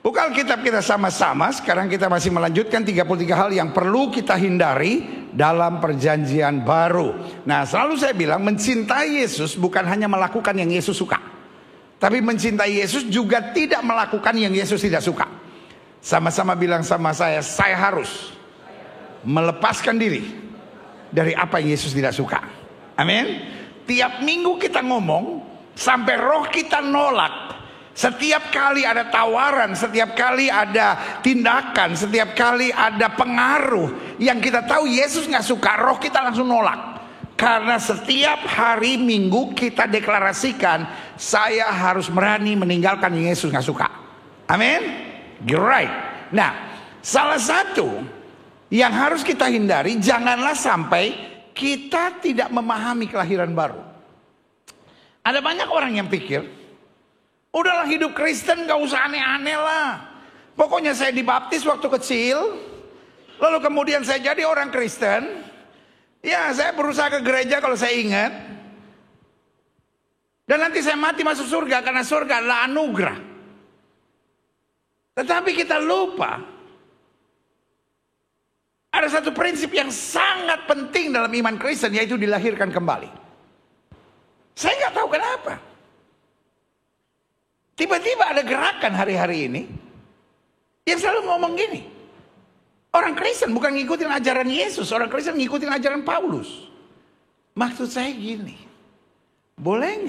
Buka Alkitab kita sama-sama. Sekarang kita masih melanjutkan 33 hal yang perlu kita hindari dalam perjanjian baru. Nah, selalu saya bilang mencintai Yesus bukan hanya melakukan yang Yesus suka, tapi mencintai Yesus juga tidak melakukan yang Yesus tidak suka. Sama-sama bilang sama saya harus melepaskan diri dari apa yang Yesus tidak suka. Amin. Tiap minggu kita ngomong sampai roh kita nolak. Setiap kali ada tawaran, setiap kali ada tindakan, setiap kali ada pengaruh yang kita tahu Yesus nggak suka, roh kita langsung nolak. Karena setiap hari Minggu kita deklarasikan, saya harus berani meninggalkan yang Yesus nggak suka. Amin. You're right. Nah, salah satu yang harus kita hindari, janganlah sampai kita tidak memahami kelahiran baru. Ada banyak orang yang pikir, udahlah hidup Kristen gak usah aneh-aneh lah. Pokoknya saya dibaptis waktu kecil, lalu kemudian saya jadi orang Kristen. Ya, saya berusaha ke gereja kalau saya ingat. Dan nanti saya mati masuk surga karena surga adalah anugerah. Tetapi kita lupa, ada satu prinsip yang sangat penting dalam iman Kristen, yaitu dilahirkan kembali. Saya nggak tahu kenapa. Tiba-tiba ada gerakan hari-hari ini yang selalu ngomong gini. Orang Kristen bukan ngikutin ajaran Yesus, orang Kristen ngikutin ajaran Paulus. Maksud saya gini, boleh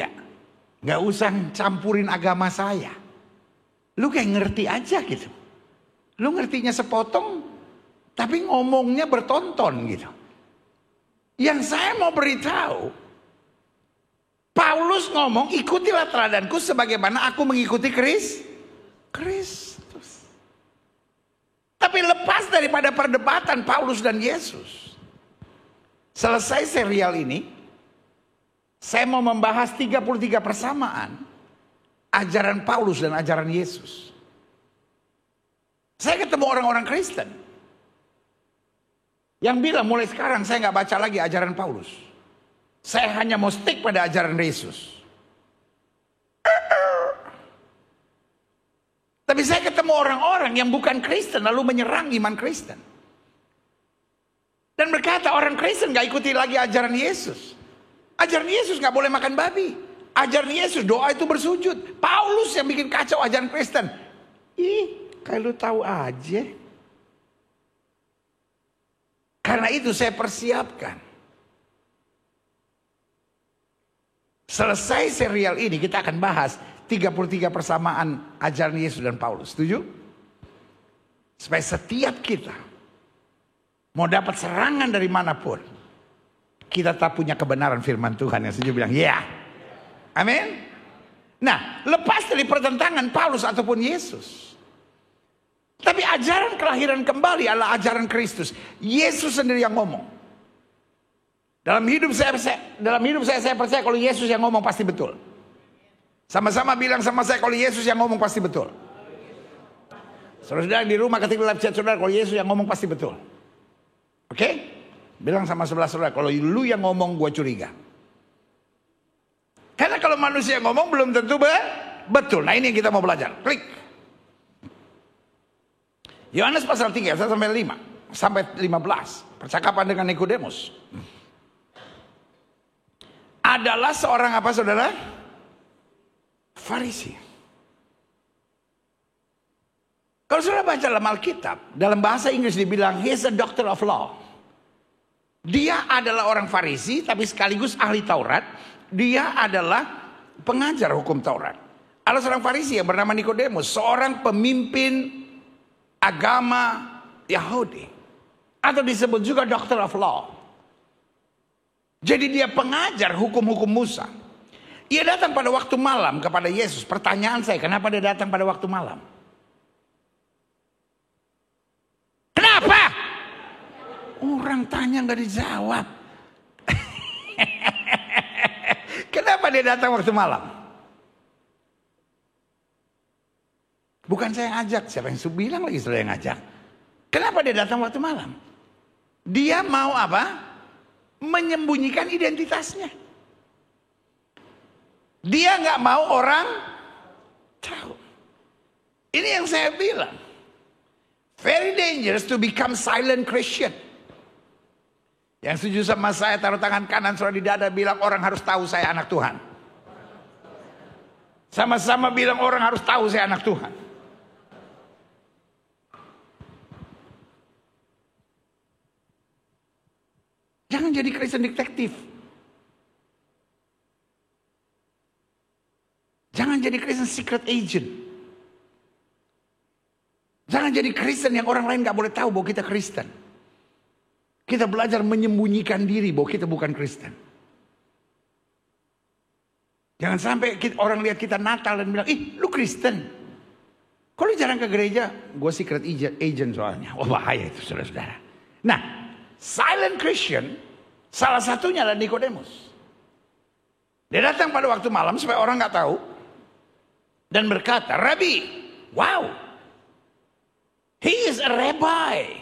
nggak usah campurin agama saya. Lu kayak ngerti aja gitu. Lu ngertinya sepotong, tapi ngomongnya bertonton gitu. Yang saya mau beritahu, Paulus ngomong, ikutilah teladanku sebagaimana aku mengikuti Kristus. Tapi lepas daripada perdebatan Paulus dan Yesus, selesai serial ini, saya mau membahas 33 persamaan ajaran Paulus dan ajaran Yesus. Saya ketemu orang-orang Kristen yang bilang mulai sekarang saya nggak baca lagi ajaran Paulus. Saya hanya mau stick pada ajaran Yesus. Tapi saya ketemu orang-orang yang bukan Kristen lalu menyerang iman Kristen. Dan berkata orang Kristen gak ikuti lagi ajaran Yesus. Ajaran Yesus gak boleh makan babi. Ajaran Yesus doa itu bersujud. Paulus yang bikin kacau ajaran Kristen. Ih, kalau tahu aja. Karena itu saya persiapkan. Selesai serial ini kita akan bahas 33 persamaan ajaran Yesus dan Paulus. Setuju? Supaya setiap kita mau dapat serangan dari manapun, kita tak punya kebenaran firman Tuhan. Yang setuju bilang ya. Amin. Nah, lepas dari pertentangan Paulus ataupun Yesus, tapi ajaran kelahiran kembali adalah ajaran Kristus. Yesus sendiri yang ngomong. Dalam hidup saya percaya kalau Yesus yang ngomong pasti betul. Sama-sama bilang sama saya, kalau Yesus yang ngomong pasti betul. Saudara di rumah ketika live chat saudara, kalau Yesus yang ngomong pasti betul. Oke? Bilang sama sebelah saudara, kalau lu yang ngomong gue curiga. Karena kalau manusia yang ngomong belum tentu betul. Nah ini yang kita mau belajar. Klik. Yohanes pasal 3 sampai 5 sampai 15. Percakapan dengan Nikodemus. Adalah seorang apa saudara? Farisi. Kalau saudara baca dalam Alkitab, dalam bahasa Inggris dibilang he's a doctor of law. Dia adalah orang Farisi tapi sekaligus ahli Taurat. Dia adalah pengajar hukum Taurat. Ada seorang Farisi yang bernama Nikodemus, seorang pemimpin agama Yahudi, atau disebut juga doctor of law. Jadi dia pengajar hukum-hukum Musa. Ia datang pada waktu malam kepada Yesus. Pertanyaan saya, kenapa dia datang pada waktu malam? Kenapa? Orang tanya nggak dijawab. Kenapa dia datang waktu malam? Bukan saya yang ajak, siapa yang bilang lagi saudara yang ngajak? Kenapa dia datang waktu malam? Dia mau apa? Menyembunyikan identitasnya. Dia nggak mau orang tahu. Ini yang saya bilang. Very dangerous to become silent Christian. Yang setuju sama saya taruh tangan kanan saudara di dada, bilang orang harus tahu saya anak Tuhan. Sama-sama bilang orang harus tahu saya anak Tuhan. Jangan jadi Kristen detektif. Jangan jadi Kristen secret agent. Jangan jadi Kristen yang orang lain gak boleh tahu bahwa kita Kristen. Kita belajar menyembunyikan diri bahwa kita bukan Kristen. Jangan sampai orang lihat kita Natal dan bilang, ih lu Kristen. Kok lu jarang ke gereja? Gue secret agent soalnya. Oh bahaya itu saudara-saudara. Nah, silent Christian salah satunya adalah Nikodemus. Dia datang pada waktu malam supaya orang gak tahu. Dan berkata, Rabi, wow, he is a rabbi.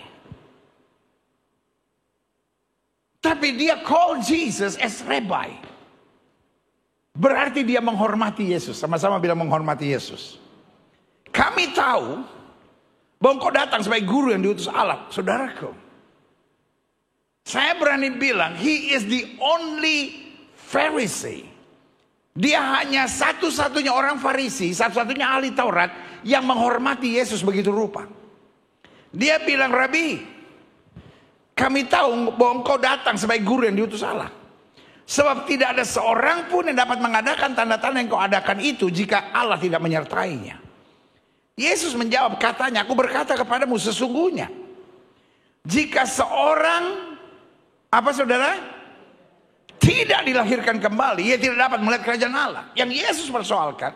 Tapi dia call Jesus as rabbi. Berarti dia menghormati Yesus. Sama-sama bilang menghormati Yesus. Kami tahu bahwa engkau datang sebagai guru yang diutus Allah. Saudaraku, saya berani bilang, he is the only Pharisee. Dia hanya satu-satunya orang Farisi, satu-satunya ahli Taurat yang menghormati Yesus begitu rupa. Dia bilang, Rabi, kami tahu bahwa engkau datang sebagai guru yang diutus Allah. Sebab tidak ada seorang pun yang dapat mengadakan tanda-tanda yang kau adakan itu jika Allah tidak menyertainya. Yesus menjawab, katanya, aku berkata kepadamu sesungguhnya, jika seorang, apa saudara? Tidak dilahirkan kembali, ia tidak dapat melihat kerajaan Allah. Yang Yesus persoalkan,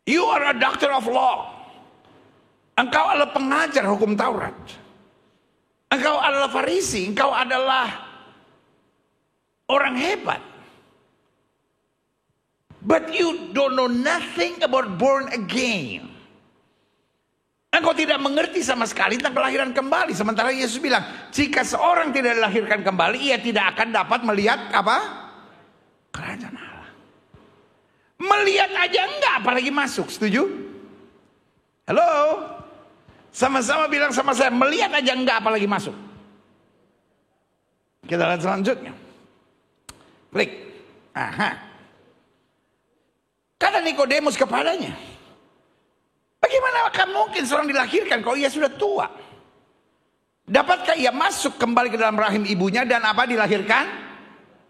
you are a doctor of law. Engkau adalah pengajar hukum Taurat. Engkau adalah Farisi, engkau adalah orang hebat. But you don't know nothing about born again. Engkau tidak mengerti sama sekali tentang kelahiran kembali. Sementara Yesus bilang, jika seorang tidak dilahirkan kembali, ia tidak akan dapat melihat apa? Kerajaan Allah. Melihat aja enggak, apalagi masuk. Setuju? Halo? Sama-sama bilang sama saya, melihat aja enggak, apalagi masuk. Kita lihat selanjutnya. Klik. Aha. Kata Nikodemus kepadanya, bagaimana akan mungkin seorang dilahirkan kalau ia sudah tua? Dapatkah ia masuk kembali ke dalam rahim ibunya dan apa dilahirkan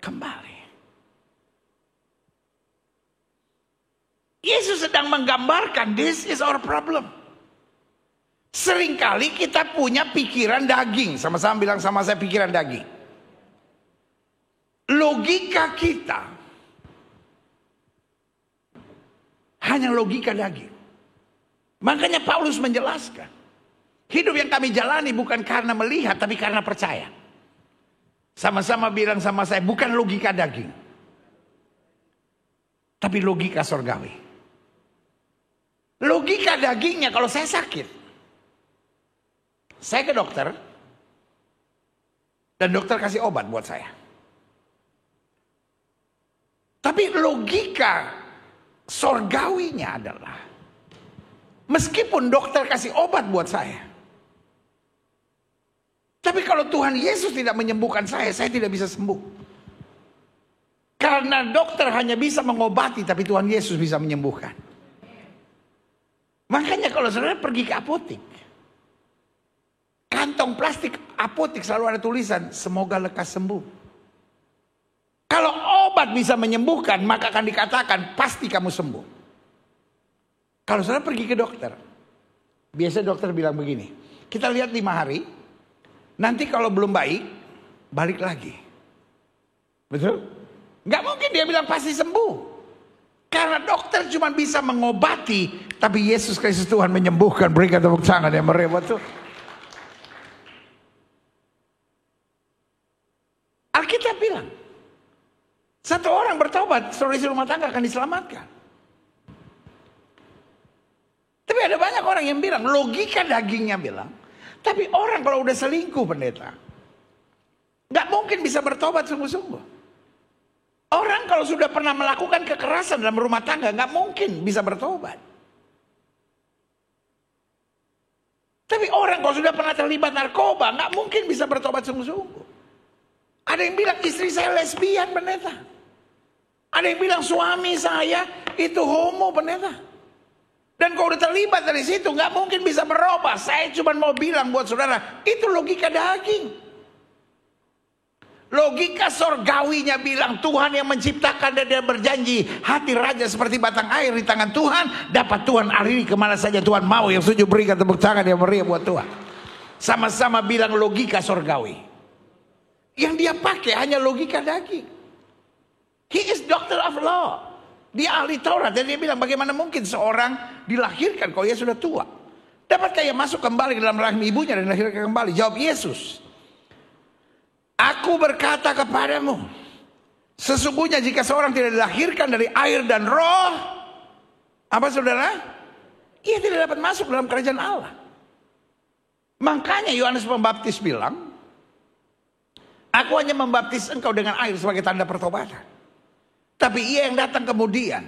kembali? Yesus sedang menggambarkan, this is our problem. Seringkali kita punya pikiran daging. Sama-sama bilang sama saya, pikiran daging. Logika kita hanya logika daging. Makanya Paulus menjelaskan, hidup yang kami jalani bukan karena melihat, tapi karena percaya. Sama-sama bilang sama saya, bukan logika daging, tapi logika sorgawi. Logika dagingnya, kalau saya sakit, saya ke dokter, dan dokter kasih obat buat saya. Tapi logika sorgawinya adalah, meskipun dokter kasih obat buat saya, tapi kalau Tuhan Yesus tidak menyembuhkan saya tidak bisa sembuh. Karena dokter hanya bisa mengobati, tapi Tuhan Yesus bisa menyembuhkan. Makanya kalau saudara pergi ke apotik, kantong plastik apotik selalu ada tulisan, semoga lekas sembuh. Kalau obat bisa menyembuhkan, maka akan dikatakan pasti kamu sembuh. Kalau saudara pergi ke dokter, biasa dokter bilang begini, kita lihat 5 hari, nanti kalau belum baik, balik lagi. Betul? Nggak mungkin dia bilang pasti sembuh. Karena dokter cuma bisa mengobati, tapi Yesus Kristus Tuhan menyembuhkan. Berikan tepuk tangan yang meriah buat Tuhan. Alkitab bilang, satu orang bertobat, seluruh isi rumah tangga akan diselamatkan. Tapi ada banyak orang yang bilang, logika dagingnya bilang, tapi orang kalau udah selingkuh pendeta, nggak mungkin bisa bertobat sungguh-sungguh. Orang kalau sudah pernah melakukan kekerasan dalam rumah tangga, nggak mungkin bisa bertobat. Orang kalau sudah pernah terlibat narkoba, nggak mungkin bisa bertobat sungguh-sungguh. Ada yang bilang istri saya lesbian, pendeta. Ada yang bilang suami saya itu homo, pendeta. Dan kalau udah terlibat dari situ, nggak mungkin bisa berubah. Saya cuma mau bilang buat saudara, itu logika daging. Logika sorgawinya bilang Tuhan yang menciptakan dan dia berjanji hati raja seperti batang air di tangan Tuhan, dapat Tuhan aliri kemana saja Tuhan mau. Yang setuju berikan tepuk tangan yang meriah buat Tuhan. Sama-sama bilang logika sorgawi. Yang dia pakai hanya logika daging. He is doctor of law. Dia ahli Taurat dan dia bilang bagaimana mungkin seorang dilahirkan kalau dia sudah tua. Dapatkah ia masuk kembali ke dalam rahim ibunya dan dilahirkan kembali? Jawab Yesus. Aku berkata kepadamu, sesungguhnya jika seorang tidak dilahirkan dari air dan roh, apa saudara? Ia tidak dapat masuk dalam kerajaan Allah. Makanya Yohanes Pembaptis bilang, aku hanya membaptis engkau dengan air sebagai tanda pertobatan. Tapi ia yang datang kemudian,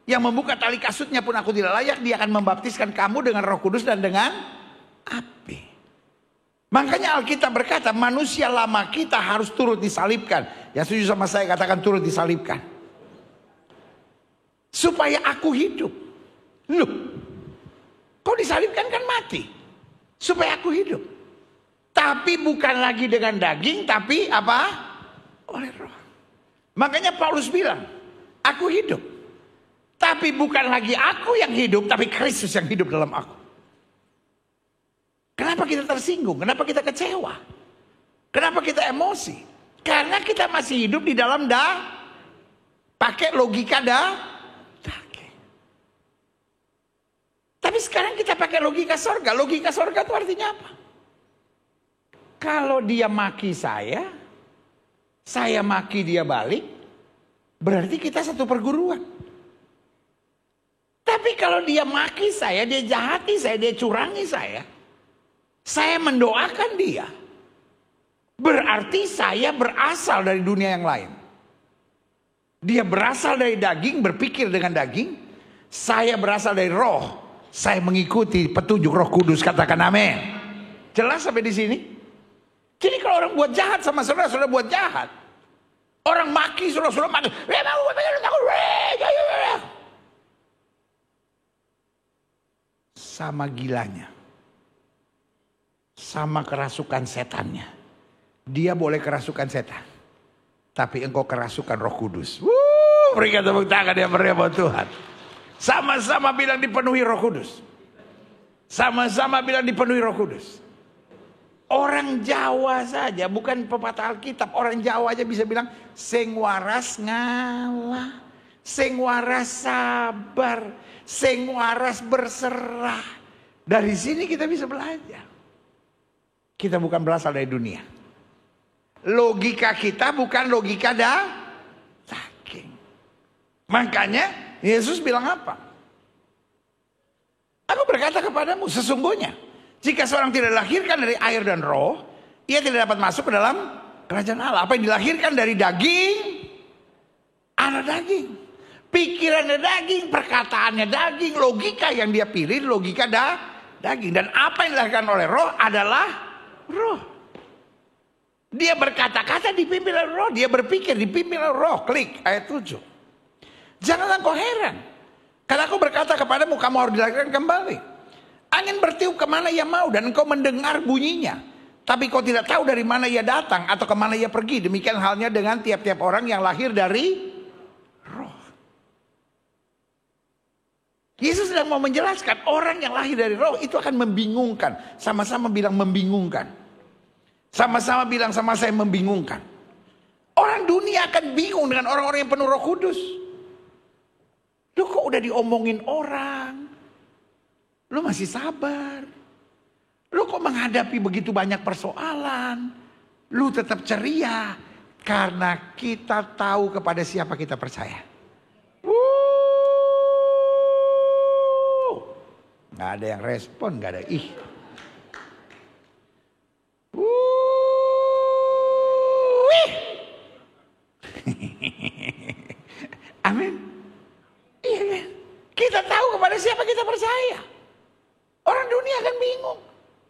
yang membuka tali kasutnya pun aku tidak layak, dia akan membaptiskan kamu dengan Roh Kudus dan dengan api. Makanya Alkitab berkata manusia lama kita harus turut disalibkan. Ya setuju sama saya katakan turut disalibkan. Supaya aku hidup. Loh, kau disalibkan kan mati. Supaya aku hidup. Tapi bukan lagi dengan daging, tapi apa? Oleh roh. Makanya Paulus bilang, aku hidup. Tapi bukan lagi aku yang hidup, tapi Kristus yang hidup dalam aku. Kenapa kita tersinggung? Kenapa kita kecewa? Kenapa kita emosi? Karena kita masih hidup di dalam pakai logika daging. Tapi sekarang kita pakai logika sorga. Logika sorga itu artinya apa? Kalau dia maki saya maki dia balik, berarti kita satu perguruan. Tapi kalau dia maki saya, dia jahati saya, dia curangi saya mendoakan dia. Berarti saya berasal dari dunia yang lain. Dia berasal dari daging, berpikir dengan daging. Saya berasal dari roh. Saya mengikuti petunjuk Roh Kudus, katakan amin. Jelas sampai di sini? Jadi kalau orang buat jahat sama saudara, saudara buat jahat. Orang maki, saudara maki. Sama gilanya. Sama kerasukan setannya. Dia boleh kerasukan setan. Tapi engkau kerasukan Roh Kudus. Berikan tepuk tangan yang meriah buat Tuhan. Sama-sama bilang dipenuhi Roh Kudus. Sama-sama bilang dipenuhi Roh Kudus. Orang Jawa saja, bukan pepatah Alkitab. Orang Jawa aja bisa bilang, sing waras ngalah, sing waras sabar, sing waras berserah. Dari sini kita bisa belajar. Kita bukan berasal dari dunia. Logika kita bukan logika daging. Makanya Yesus bilang apa? Aku berkata kepadamu, sesungguhnya jika seorang tidak dilahirkan dari air dan roh, ia tidak dapat masuk ke dalam kerajaan Allah. Apa yang dilahirkan dari daging, anak daging. Pikirannya daging, perkataannya daging, logika yang dia pilih logika daging. Dan apa yang dilahirkan oleh roh adalah roh. Dia berkata-kata dipimpin oleh roh. Dia berpikir dipimpin oleh roh. Klik ayat 7. Janganlah kau heran. Karena aku berkata kepadamu, kamu harus dilahirkan kembali. Angin bertiup kemana ia mau dan engkau mendengar bunyinya. Tapi kau tidak tahu dari mana ia datang atau kemana ia pergi. Demikian halnya dengan tiap-tiap orang yang lahir dari roh. Yesus sedang mau menjelaskan orang yang lahir dari roh itu akan membingungkan. Sama-sama bilang membingungkan. Sama-sama bilang sama saya membingungkan. Orang dunia akan bingung dengan orang-orang yang penuh Roh Kudus. Lu kok udah diomongin orang, lu masih sabar. Lu kok menghadapi begitu banyak persoalan, lu tetap ceria. Karena kita tahu kepada siapa kita percaya. Nggak ada yang respon, nggak ada ih. Amin. Iya kan? Kita tahu kepada siapa kita percaya. Orang dunia akan bingung.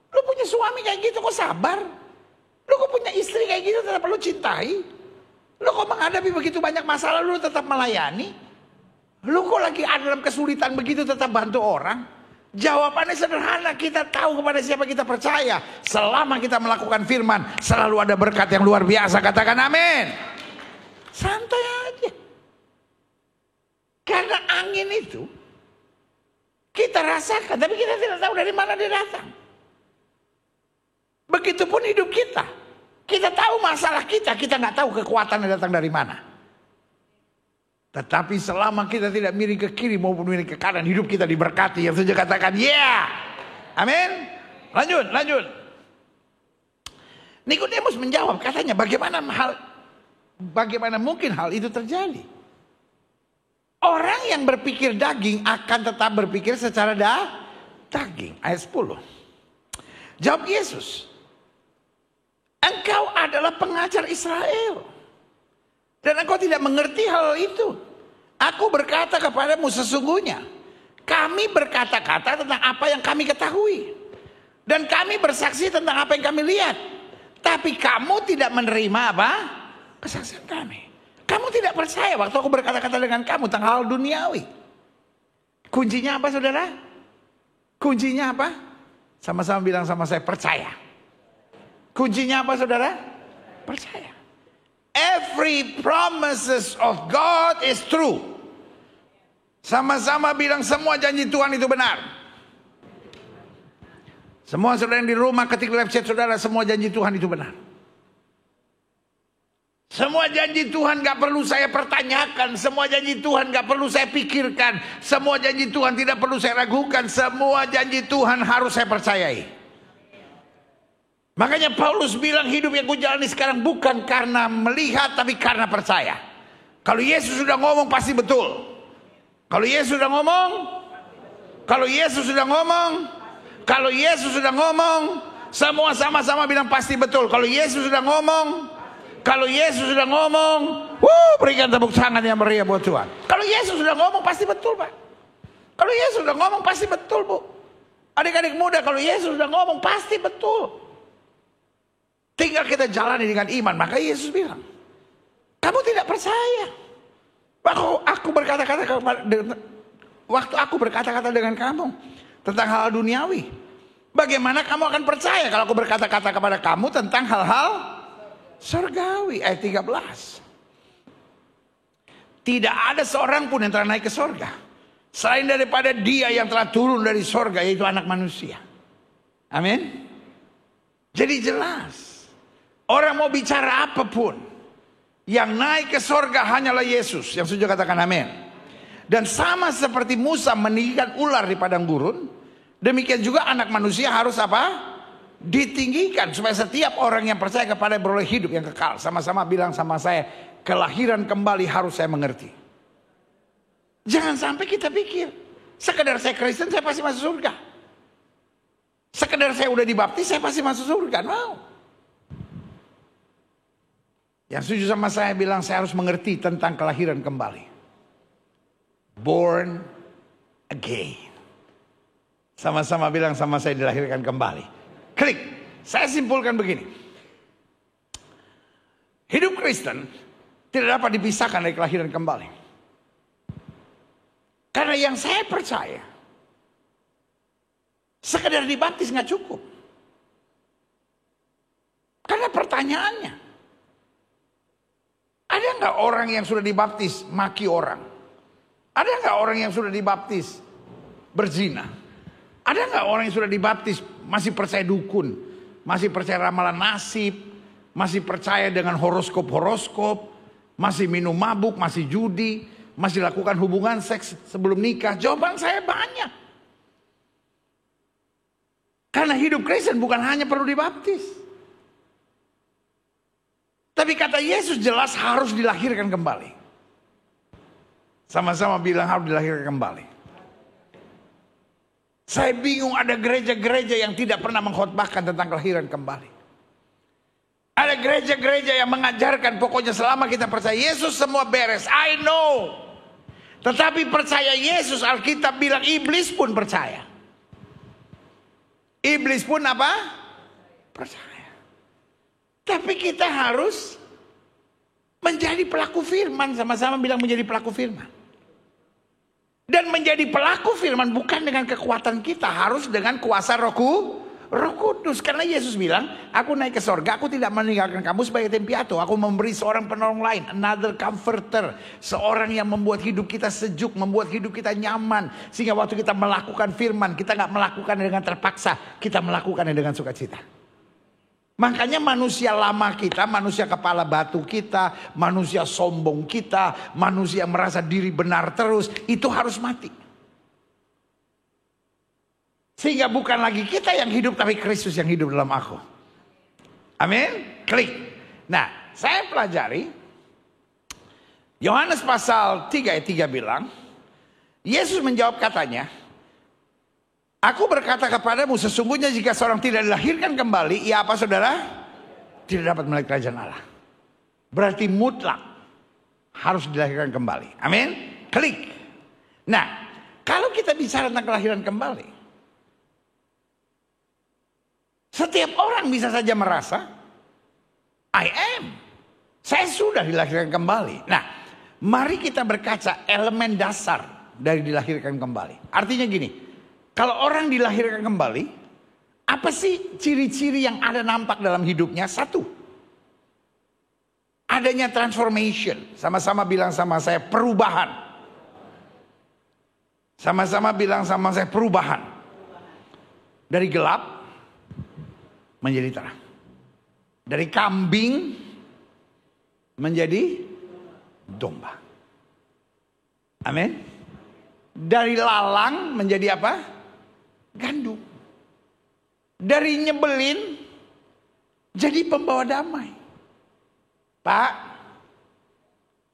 Lu punya suami kayak gitu kok sabar? Lu kok punya istri kayak gitu tetap lu cintai? Lu kok menghadapi begitu banyak masalah lu tetap melayani? Lu kok lagi ada dalam kesulitan begitu tetap bantu orang? Jawabannya sederhana, kita tahu kepada siapa kita percaya. Selama kita melakukan firman, selalu ada berkat yang luar biasa. Katakan amin. Santai aja. Karena angin itu kita rasakan, tapi kita tidak tahu dari mana dia datang. Begitupun hidup kita. Kita tahu masalah kita nggak tahu kekuatan yang datang dari mana. Tetapi selama kita tidak miring ke kiri maupun miring ke kanan, hidup kita diberkati. Yang saja katakan yeah. Amin. Lanjut. Nikodemus menjawab, katanya bagaimana mungkin hal itu terjadi? Orang yang berpikir daging akan tetap berpikir secara daging. Ayat 10. Jawab Yesus, engkau adalah pengajar Israel, dan engkau tidak mengerti hal itu. Aku berkata kepadamu, sesungguhnya kami berkata-kata tentang apa yang kami ketahui, dan kami bersaksi tentang apa yang kami lihat. Tapi kamu tidak menerima apa? Kesaksian kami. Kamu tidak percaya waktu aku berkata-kata dengan kamu tentang hal duniawi. Kuncinya apa, saudara? Kuncinya apa? Sama-sama bilang sama saya, percaya. Kuncinya apa, saudara? Percaya. Every promises of God is true. Sama-sama bilang semua janji Tuhan itu benar. Semua saudara yang di rumah ketik live chat saudara, semua janji Tuhan itu benar. Semua janji Tuhan gak perlu saya pertanyakan. Semua janji Tuhan gak perlu saya pikirkan. Semua janji Tuhan tidak perlu saya ragukan. Semua janji Tuhan harus saya percayai. Makanya Paulus bilang hidup yang ku jalani sekarang bukan karena melihat, tapi karena percaya. Kalau Yesus sudah ngomong pasti betul. Kalau Yesus sudah ngomong, kalau Yesus sudah ngomong, kalau Yesus sudah ngomong, semua sama-sama bilang pasti betul. Kalau Yesus sudah ngomong, kalau Yesus sudah ngomong, berikan tepuk tangan yang meriah buat Tuhan. Kalau Yesus sudah ngomong pasti betul, Pak. Kalau Yesus sudah ngomong pasti betul, Bu. Adik-adik muda, kalau Yesus sudah ngomong pasti betul. Tinggal kita jalani dengan iman. Maka Yesus bilang, kamu tidak percaya. Waktu aku berkata-kata dengan kamu tentang hal duniawi, bagaimana kamu akan percaya kalau aku berkata-kata kepada kamu tentang hal-hal surgawi? Ayat 13. Tidak ada seorang pun yang telah naik ke surga selain daripada Dia yang telah turun dari surga, yaitu Anak Manusia. Amin. Jadi jelas, orang mau bicara apapun, yang naik ke surga hanyalah Yesus. Yang setuju katakan amin. Dan sama seperti Musa meninggikan ular di padang gurun, demikian juga Anak Manusia harus apa? Ditinggikan, supaya setiap orang yang percaya kepada beroleh hidup yang kekal. Sama-sama bilang sama saya, kelahiran kembali harus saya mengerti. Jangan sampai kita pikir, sekedar saya Kristen saya pasti masuk surga. Sekedar saya udah dibaptis saya pasti masuk surga. Mau. Yang setuju sama saya bilang saya harus mengerti tentang kelahiran kembali. Born again. Sama-sama bilang sama saya, dilahirkan kembali. Klik. Saya simpulkan begini. Hidup Kristen tidak dapat dipisahkan dari kelahiran kembali. Karena yang saya percaya, sekedar dibaptis nggak cukup. Karena pertanyaannya, ada nggak orang yang sudah dibaptis maki orang? Ada nggak orang yang sudah dibaptis berzina? Ada nggak orang yang sudah dibaptis masih percaya dukun, masih percaya ramalan nasib, masih percaya dengan horoskop, masih minum mabuk, masih judi, masih lakukan hubungan seks sebelum nikah? Jawaban saya banyak. Karena hidup Kristen bukan hanya perlu dibaptis, tapi kata Yesus jelas harus dilahirkan kembali. Sama-sama bilang harus dilahirkan kembali. Saya bingung ada gereja-gereja yang tidak pernah mengkhotbahkan tentang kelahiran kembali. Ada gereja-gereja yang mengajarkan pokoknya selama kita percaya Yesus semua beres. I know. Tetapi percaya Yesus, Alkitab bilang iblis pun percaya. Iblis pun apa? Percaya. Tapi kita harus menjadi pelaku firman. Sama-sama bilang menjadi pelaku firman. Dan menjadi pelaku firman bukan dengan kekuatan kita. Harus dengan kuasa Roh Kudus. Karena Yesus bilang, aku naik ke sorga, aku tidak meninggalkan kamu sebagai tim piatu. Aku memberi seorang penolong lain, another comforter. Seorang yang membuat hidup kita sejuk, membuat hidup kita nyaman. Sehingga waktu kita melakukan firman, kita gak melakukannya dengan terpaksa. Kita melakukannya dengan sukacita. Makanya manusia lama kita, manusia kepala batu kita, manusia sombong kita, manusia merasa diri benar terus, itu harus mati. Sehingga bukan lagi kita yang hidup, tapi Kristus yang hidup dalam aku. Amin. Klik. Nah, saya pelajari Yohanes pasal 3 ayat 3 bilang, Yesus menjawab katanya, aku berkata kepadamu, sesungguhnya jika seorang tidak dilahirkan kembali, ia apa saudara? Tidak dapat melihat kerajaan Allah. Berarti mutlak harus dilahirkan kembali. Amin. Klik. Nah, kalau kita bicara tentang kelahiran kembali, setiap orang bisa saja merasa, saya sudah dilahirkan kembali. Nah, mari kita berkaca elemen dasar dari dilahirkan kembali. Artinya gini, kalau orang dilahirkan kembali, apa sih ciri-ciri yang ada nampak dalam hidupnya? Satu, adanya transformation. Sama-sama bilang sama saya, perubahan. Sama-sama bilang sama saya, perubahan. Dari gelap menjadi terang. Dari kambing menjadi domba. Amin. Dari lalang menjadi apa? Gandum. Dari nyebelin jadi pembawa damai. Pak,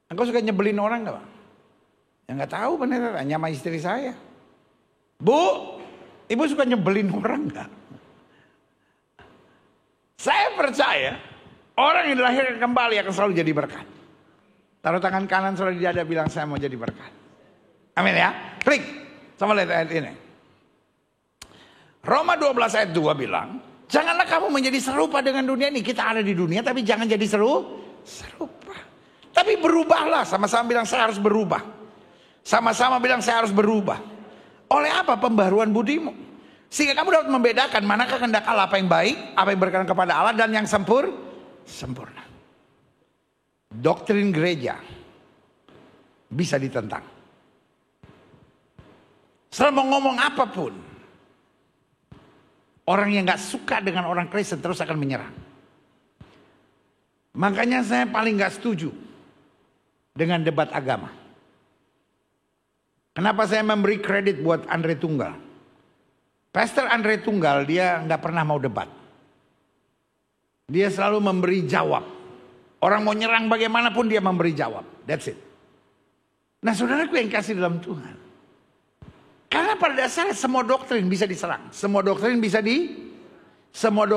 engkau suka nyebelin orang gak, Pak? Ya gak tahu bener, hanya sama istri saya. Bu, ibu suka nyebelin orang gak? Saya percaya orang yang dilahirkan kembali akan selalu jadi berkat. Taruh tangan kanan saudara di dada, bilang saya mau jadi berkat. Amin ya. Klik. Sama lihat ayat ini. Roma 12 ayat 2 bilang, janganlah kamu menjadi serupa dengan dunia ini. Kita ada di dunia tapi jangan jadi serupa. Tapi berubahlah. Sama-sama bilang saya harus berubah. Sama-sama bilang saya harus berubah. Oleh apa? Pembaruan budimu. Sehingga kamu dapat membedakan manakah kehendak Allah, apa yang baik, apa yang berkenan kepada Allah, dan yang sempurna. Doktrin gereja bisa ditentang. Selama ngomong apapun, orang yang gak suka dengan orang Kristen terus akan menyerang. Makanya saya paling gak setuju dengan debat agama. Kenapa saya memberi kredit buat Andre Tunggal? Pastor Andre Tunggal, dia nggak pernah mau debat. Dia selalu memberi jawab. Orang mau nyerang bagaimanapun dia memberi jawab. That's it. Nah, saudaraku yang kasih dalam Tuhan. Karena pada dasarnya semua doktrin bisa diserang. Semua doktrin bisa diserang.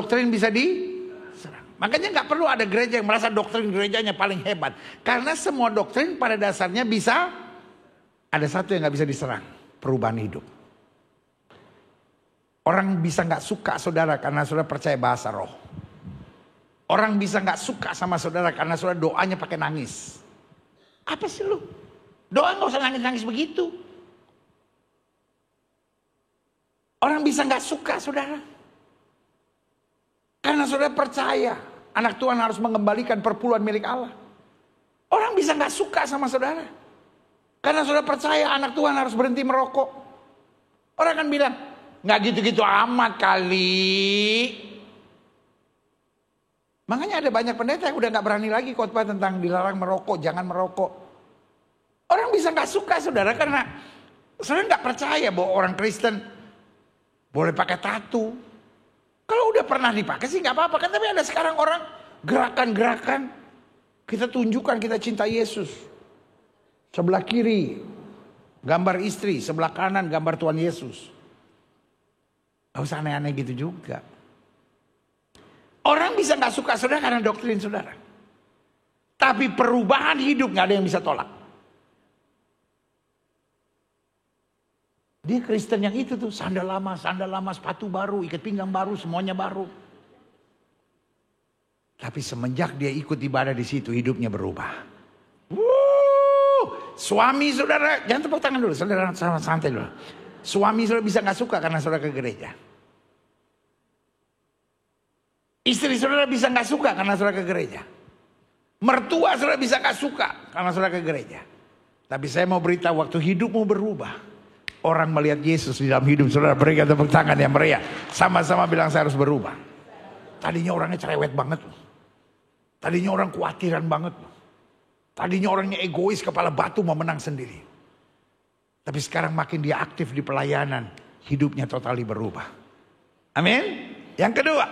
Makanya nggak perlu ada gereja yang merasa doktrin gerejanya paling hebat. Karena semua doktrin pada dasarnya bisa, ada satu yang nggak bisa diserang. Perubahan hidup. Orang bisa gak suka saudara karena saudara percaya bahasa roh. Orang bisa gak suka sama saudara karena saudara doanya pakai nangis. Apa sih lu? Doa gak usah nangis-nangis begitu. Orang bisa gak suka saudara karena saudara percaya anak Tuhan harus mengembalikan perpuluhan milik Allah. Orang bisa gak suka sama saudara karena saudara percaya anak Tuhan harus berhenti merokok. Orang akan bilang, nggak gitu-gitu amat kali. Makanya ada banyak pendeta yang udah nggak berani lagi khotbah tentang dilarang merokok, jangan merokok. Orang bisa nggak suka saudara karena saudara nggak percaya bahwa orang Kristen boleh pakai tato. Kalau udah pernah dipakai sih nggak apa-apa kan. Tapi ada sekarang orang gerakan-gerakan, kita tunjukkan kita cinta Yesus. Sebelah kiri gambar istri, sebelah kanan gambar Tuhan Yesus. Gak usah aneh-aneh gitu juga. Orang bisa gak suka saudara karena doktrin saudara. Tapi perubahan hidup gak ada yang bisa tolak. Dia Kristen yang itu tuh, sandal lama, sepatu baru, ikat pinggang baru, semuanya baru. Tapi semenjak dia ikut ibadah di situ, hidupnya berubah. Suami saudara, jangan tepuk tangan dulu, saudara santai dulu. Suami saudara bisa nggak suka karena saudara ke gereja. Istri saudara bisa nggak suka karena saudara ke gereja. Mertua saudara bisa nggak suka karena saudara ke gereja. Tapi saya mau beritahu, waktu hidupmu berubah, orang melihat Yesus di dalam hidup saudara. Berikan tepuk tangan yang meriah. Sama-sama bilang, saya harus berubah. Tadinya orangnya cerewet banget. Tadinya orang khawatiran banget. Tadinya orangnya egois, kepala batu, mau menang sendiri. Tapi sekarang makin dia aktif di pelayanan, hidupnya totally berubah. Amin. Yang kedua,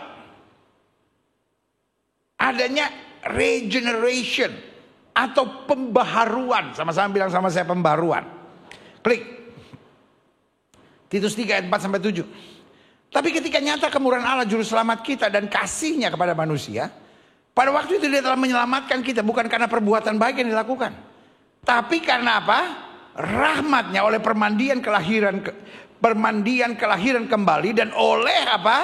adanya regeneration atau pembaharuan. Sama-sama bilang sama saya, pembaharuan. Klik. Titus 3 ayat 4-7. Tapi ketika nyata kemurahan Allah juru selamat kita dan kasihnya kepada manusia, pada waktu itu dia telah menyelamatkan kita bukan karena perbuatan baik yang dilakukan, tapi karena apa? Rahmatnya oleh permandian kelahiran kembali dan oleh apa?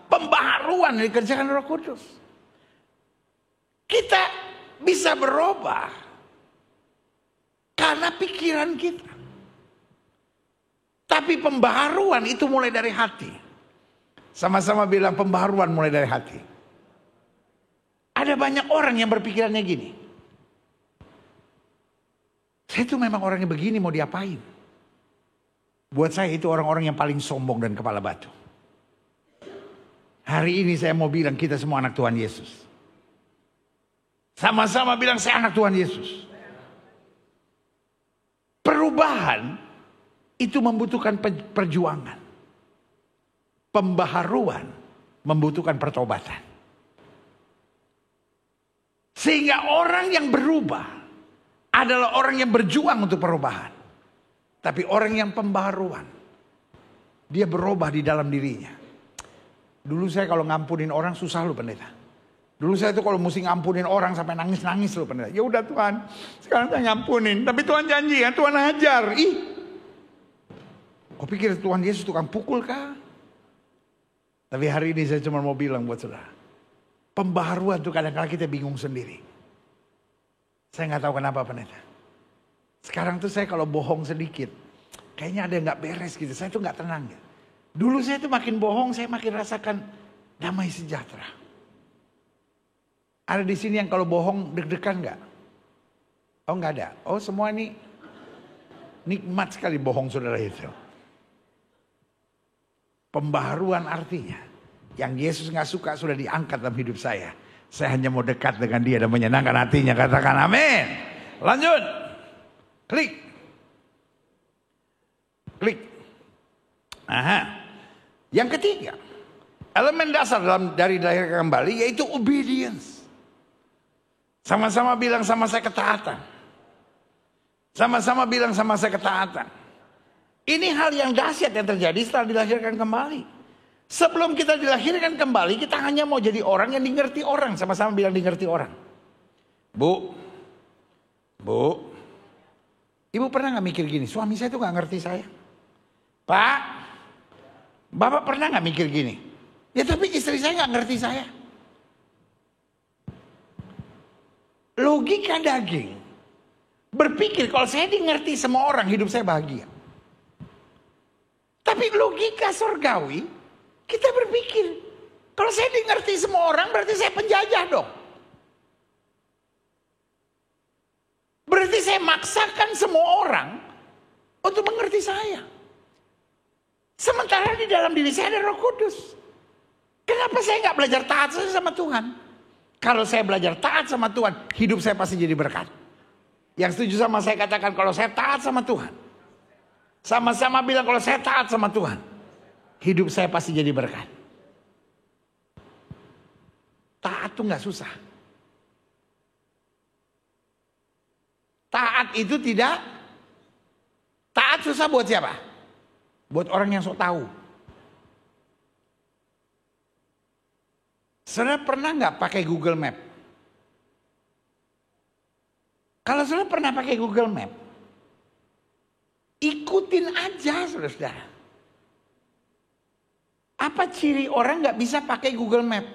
Pembaharuan yang dikerjakan Roh Kudus. Kita bisa berubah karena pikiran kita. Tapi pembaharuan itu mulai dari hati. Sama-sama bilang, pembaharuan mulai dari hati. Ada banyak orang yang berpikirannya gini. Saya tuh memang orangnya begini, mau diapain? Buat saya itu orang-orang yang paling sombong dan kepala batu. Hari ini saya mau bilang, kita semua anak Tuhan Yesus. Sama-sama bilang, saya anak Tuhan Yesus. Perubahan itu membutuhkan perjuangan. Pembaharuan membutuhkan pertobatan. Sehingga orang yang berubah adalah orang yang berjuang untuk perubahan. Tapi orang yang pembaharuan, dia berubah di dalam dirinya. Dulu saya kalau ngampunin orang susah loh pendeta. Dulu saya itu kalau mesti ngampunin orang sampai nangis-nangis loh pendeta. Ya udah Tuhan, sekarang saya ngampunin. Tapi Tuhan janji ya, Tuhan ajar. Ih, kau pikir Tuhan Yesus tukang pukul kah? Tapi hari ini saya cuma mau bilang buat saudara, pembaharuan tuh kadang-kadang kita bingung sendiri. Saya nggak tahu kenapa pendeta. Sekarang tuh saya kalau bohong sedikit, kayaknya ada yang nggak beres gitu. Saya tuh nggak tenang ya. Dulu saya tuh makin bohong, saya makin rasakan damai sejahtera. Ada di sini yang kalau bohong deg-degan nggak? Oh nggak ada. Oh semua ini nikmat sekali bohong saudara itu. Pembaharuan artinya, yang Yesus nggak suka sudah diangkat dalam hidup saya. Saya hanya mau dekat dengan dia dan menyenangkan hatinya. Katakan amin. Lanjut. Klik. Klik. Aha. Yang ketiga, elemen dasar dari dilahirkan kembali yaitu obedience. Sama-sama bilang sama saya, ketaatan. Sama-sama bilang sama saya, ketaatan. Ini hal yang dahsyat yang terjadi setelah dilahirkan kembali. Sebelum kita dilahirkan kembali, kita hanya mau jadi orang yang dimengerti orang. Sama-sama bilang dimengerti orang. Bu, ibu pernah gak mikir gini, suami saya tuh gak ngerti saya. Pak, bapak pernah gak mikir gini? Ya tapi istri saya gak ngerti saya. Logika daging berpikir kalau saya dimengerti semua orang, hidup saya bahagia. Tapi logika surgawi, kita berpikir, kalau saya dimengerti semua orang berarti saya penjajah dong. Berarti saya maksakan semua orang untuk mengerti saya. Sementara di dalam diri saya ada Roh Kudus. Kenapa saya nggak belajar taat sama Tuhan? Kalau saya belajar taat sama Tuhan, hidup saya pasti jadi berkat. Yang setuju sama saya katakan, kalau saya taat sama Tuhan. Sama-sama bilang, kalau saya taat sama Tuhan, hidup saya pasti jadi berkat. Taat tuh gak susah. Taat itu tidak. Taat susah buat siapa? Buat orang yang sok tahu. Saudara pernah gak pakai Google Map? Kalau saudara pernah pakai Google Map, Ikutin aja, saudara-saudara. Apa ciri orang gak bisa pakai Google Map?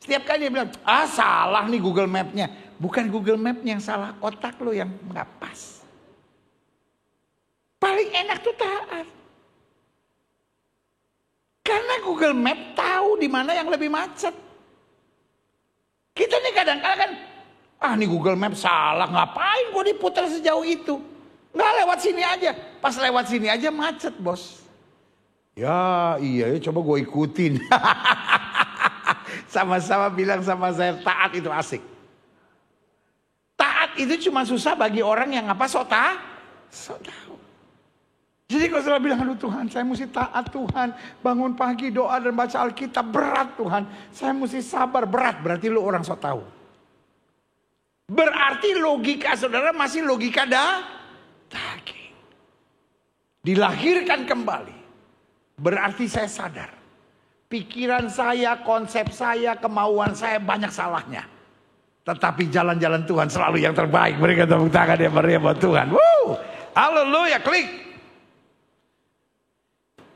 Setiap kali dia bilang, salah nih Google Map-nya. Bukan Google Map-nya yang salah, otak lo yang gak pas. Paling enak tuh taat. Karena Google Map tahu di mana yang lebih macet. Kita nih kadang-kadang kan, nih Google Map salah, ngapain gue diputar sejauh itu? Nggak, lewat sini aja. Pas lewat sini aja macet, bos. Ya iya, coba gue ikutin. Sama-sama bilang sama saya, taat itu asik. Taat itu cuma susah bagi orang yang apa, sok tahu. Jadi kalau saudara bilang, aduh Tuhan, saya mesti taat Tuhan. Bangun pagi, doa dan baca Alkitab, berat Tuhan. Saya mesti sabar, berat. Berarti lu orang sok tahu. Berarti logika saudara masih logika daging. Dilahirkan kembali. Berarti saya sadar. Pikiran saya, konsep saya, kemauan saya banyak salahnya. Tetapi jalan-jalan Tuhan selalu yang terbaik. Berikan tepuk tangan yang meriah buat Tuhan. Woo! Haleluya, klik.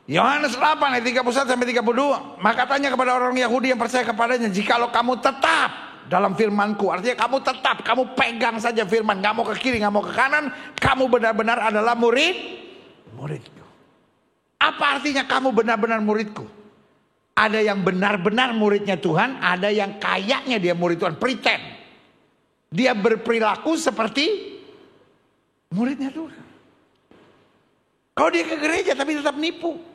Yohanes 8 ayat 31 sampai 32. Maka tanya kepada orang Yahudi yang percaya kepadanya, jikalau kamu tetap dalam firmanku, artinya kamu tetap, kamu pegang saja firman, nggak mau ke kiri, nggak mau ke kanan, kamu benar-benar adalah muridku. Apa artinya kamu benar-benar muridku? Ada yang benar-benar muridnya Tuhan, ada yang kayaknya dia murid Tuhan, pretend. Dia berperilaku seperti muridnya Tuhan. Kalau dia ke gereja tapi tetap nipu.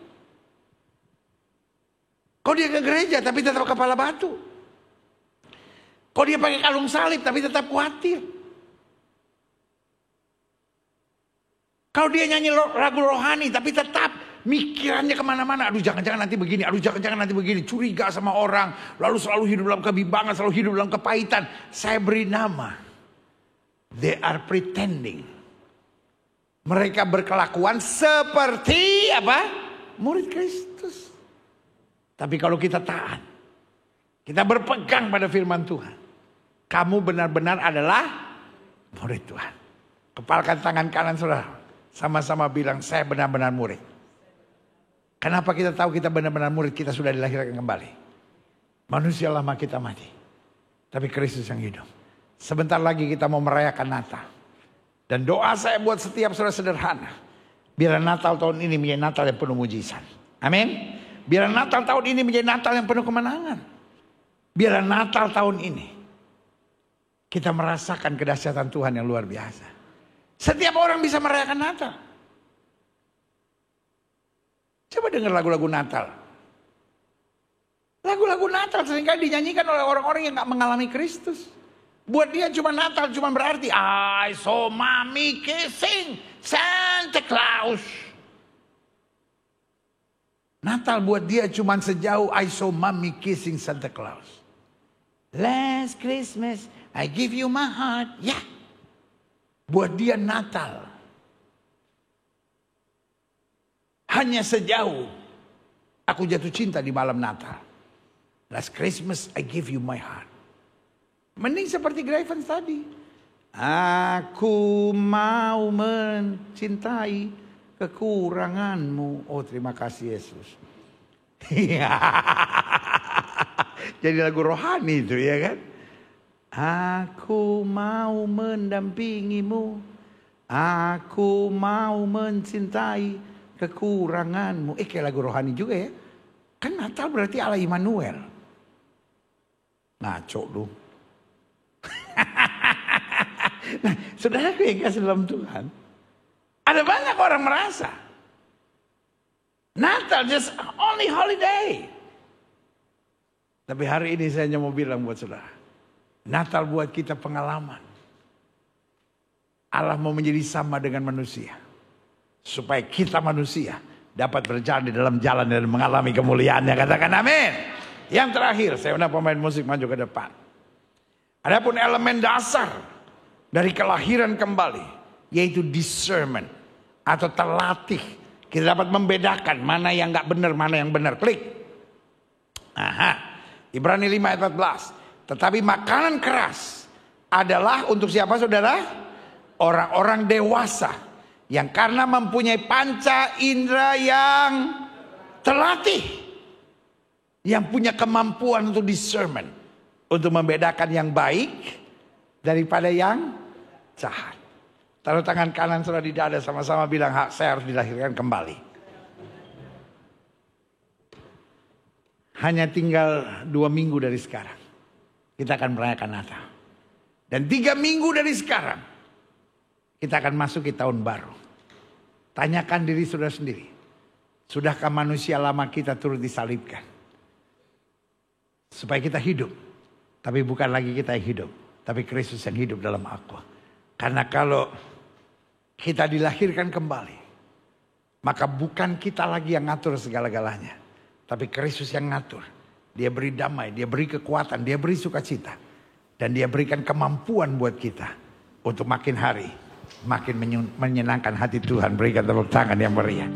Kalau dia ke gereja tapi tetap kepala batu. Kalau dia pakai kalung salib tapi tetap khawatir. Kalau dia nyanyi lagu rohani tapi tetap mikirannya kemana-mana. Aduh jangan-jangan nanti begini, aduh jangan-jangan nanti begini. Curiga sama orang, lalu selalu hidup dalam kebimbangan, selalu hidup dalam kepahitan. Saya beri nama, they are pretending. Mereka berkelakuan seperti apa? Murid Kristus. Tapi kalau kita taat, kita berpegang pada firman Tuhan, kamu benar-benar adalah murid Tuhan. Kepalkan tangan kanan saudara, sama-sama bilang saya benar-benar murid. Kenapa kita tahu kita benar-benar murid? Kita sudah dilahirkan kembali. Manusia lama kita mati, tapi Kristus yang hidup. Sebentar lagi kita mau merayakan Natal. Dan doa saya buat setiap saudara sederhana. Biar Natal tahun ini menjadi Natal yang penuh mujizat. Amin. Biar Natal tahun ini menjadi Natal yang penuh kemenangan. Biar Natal tahun ini kita merasakan kedahsyatan Tuhan yang luar biasa. Setiap orang bisa merayakan Natal. Coba dengar lagu-lagu Natal. Lagu-lagu Natal seringkali dinyanyikan oleh orang-orang yang gak mengalami Kristus. Buat dia cuma Natal, cuma berarti I saw mommy kissing Santa Claus. Natal buat dia cuma sejauh I saw mommy kissing Santa Claus. Last Christmas I give you my heart. Ya, buat dia Natal hanya sejauh aku jatuh cinta di malam Natal. Last Christmas I give you my heart. Mending seperti Graven tadi. Aku mau mencintai kekuranganmu. Oh terima kasih Yesus. Jadi lagu rohani itu ya kan. Aku mau mendampingimu. Aku mau mencintai kekuranganmu. Kayak lagu rohani juga ya. Kan Natal berarti Allah Immanuel. Ngaco lu. Nah, saudaraku yang kasih dalam Tuhan, ada banyak orang merasa Natal just only holiday. Tapi hari ini saya hanya mau bilang buat saudara, Natal buat kita pengalaman. Allah mau menjadi sama dengan manusia, supaya kita manusia dapat berjalan di dalam jalan dan mengalami kemuliaannya. Katakan amin. Yang terakhir, saya undang pemain musik maju ke depan. Adapun elemen dasar dari kelahiran kembali, yaitu discernment atau terlatih. Kita dapat membedakan mana yang gak benar, mana yang benar. Klik. Ibrani 5 ayat 14. Tetapi makanan keras adalah untuk siapa saudara? Orang-orang dewasa Yang karena mempunyai panca indera yang terlatih. Yang punya kemampuan untuk discernment. Untuk membedakan yang baik daripada yang jahat. Taruh tangan kanan saudara di dada, sama-sama bilang, saya harus dilahirkan kembali. Hanya tinggal 2 minggu dari sekarang. Kita akan merayakan Natal. Dan 3 minggu dari sekarang. Kita akan masuk ke tahun baru. Tanyakan diri saudara sendiri. Sudahkah manusia lama kita turut disalibkan? Supaya kita hidup. Tapi bukan lagi kita yang hidup. Tapi Kristus yang hidup dalam aku. Karena kalau kita dilahirkan kembali. Maka bukan kita lagi yang ngatur segala-galanya. Tapi Kristus yang ngatur. Dia beri damai, dia beri kekuatan, dia beri sukacita. Dan dia berikan kemampuan buat kita. Untuk makin hari, makin menyenangkan hati Tuhan. Berikan tepuk tangan yang meriah.